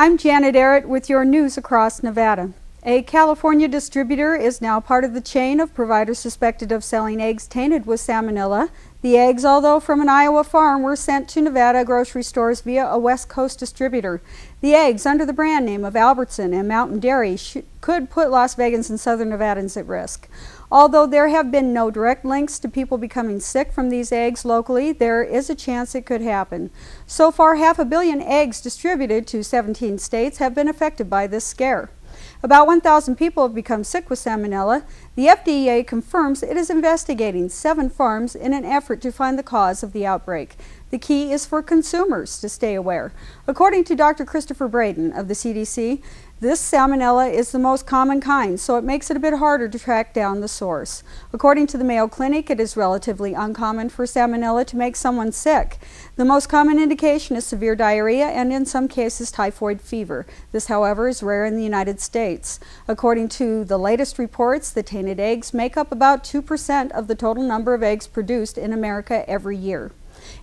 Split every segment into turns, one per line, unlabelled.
I'm Janet Arrett with your news across Nevada. A California distributor is now part of the chain of providers suspected of selling eggs tainted with salmonella. The eggs, although from an Iowa farm, were sent to Nevada grocery stores via a West Coast distributor. The eggs, under the brand name of Albertson and Mountain Dairy, could put Las Vegas and southern Nevadans at risk. Although there have been no direct links to people becoming sick from these eggs locally, there is a chance it could happen. So far, 500 million eggs distributed to 17 states have been affected by this scare. About 1,000 people have become sick with salmonella. The FDA confirms it is investigating 7 farms in an effort to find the cause of the outbreak. The key is for consumers to stay aware. According to Dr. Christopher Braden of the CDC, this salmonella is the most common kind, so it makes it a bit harder to track down the source. According to the Mayo Clinic, it is relatively uncommon for salmonella to make someone sick. The most common indication is severe diarrhea and in some cases typhoid fever. This, however, is rare in the United States. According to the latest reports, the tainted eggs make up about 2% of the total number of eggs produced in America every year.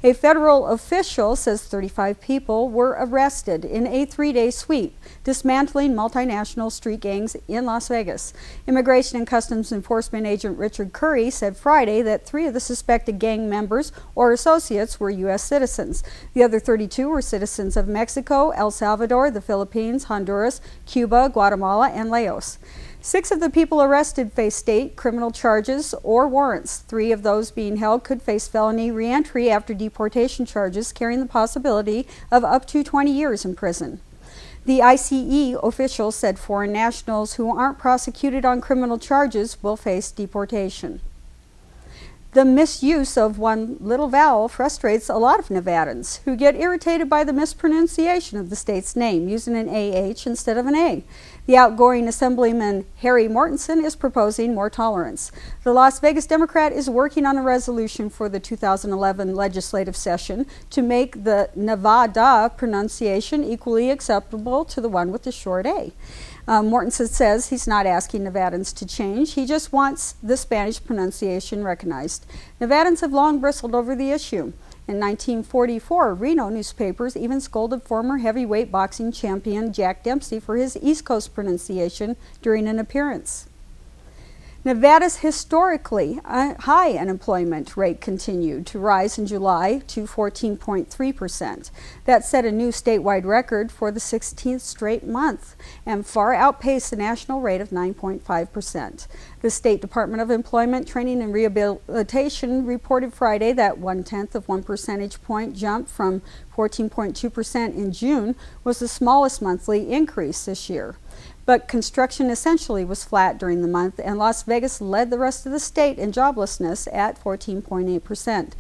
A federal official says 35 people were arrested in a 3-day sweep, dismantling multinational street gangs in Las Vegas. Immigration and Customs Enforcement Agent Richard Curry said Friday that 3 of the suspected gang members or associates were U.S. citizens. The other 32 were citizens of Mexico, El Salvador, the Philippines, Honduras, Cuba, Guatemala, and Laos. 6 of the people arrested face state criminal charges or warrants. 3 of those being held could face felony reentry after deportation charges carrying the possibility of up to 20 years in prison. The I.C.E. official said foreign nationals who aren't prosecuted on criminal charges will face deportation. The misuse of one little vowel frustrates a lot of Nevadans who get irritated by the mispronunciation of the state's name, using an AH instead of an A. The outgoing Assemblyman Harry Mortensen is proposing more tolerance. The Las Vegas Democrat is working on a resolution for the 2011 legislative session to make the Nevada pronunciation equally acceptable to the one with the short A. Mortensen says he's not asking Nevadans to change, he just wants the Spanish pronunciation recognized. Nevadans have long bristled over the issue. In 1944, Reno newspapers even scolded former heavyweight boxing champion Jack Dempsey for his East Coast pronunciation during an appearance. Nevada's historically high unemployment rate continued to rise in July to 14.3%. That set a new statewide record for the 16th straight month and far outpaced the national rate of 9.5%. The State Department of Employment, Training and Rehabilitation reported Friday that 0.1 percentage point jump from 14.2% in June was the smallest monthly increase this year. But construction essentially was flat during the month, and Las Vegas led the rest of the state in joblessness at 14.8%.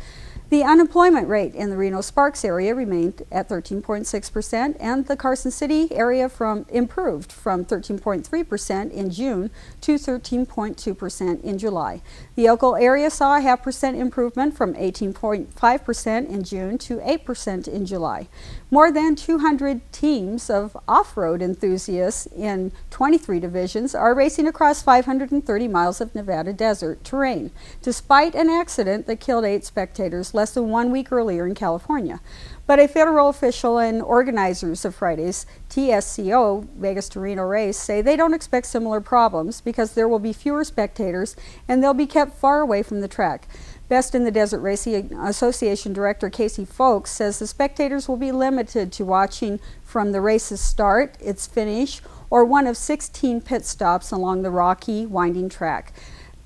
The unemployment rate in the Reno-Sparks area remained at 13.6%, and the Carson City area improved from 13.3% in June to 13.2% in July. The Oakville area saw a 0.5% improvement from 18.5% in June to 8% in July. More than 200 teams of off-road enthusiasts in 23 divisions are racing across 530 miles of Nevada desert terrain, despite an accident that killed 8 spectators less than 1 week earlier in California. But a federal official and organizers of Friday's TSCO Vegas-to-Reno race say they don't expect similar problems because there will be fewer spectators and they'll be kept far away from the track. Best in the Desert Racing Association Director Casey Folks says the spectators will be limited to watching from the race's start, its finish, or one of 16 pit stops along the rocky, winding track.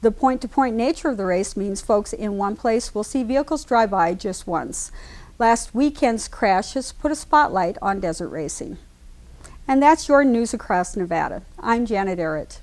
The point-to-point nature of the race means folks in one place will see vehicles drive by just once. Last weekend's crash has put a spotlight on desert racing. And that's your news across Nevada. I'm Janet Arrett.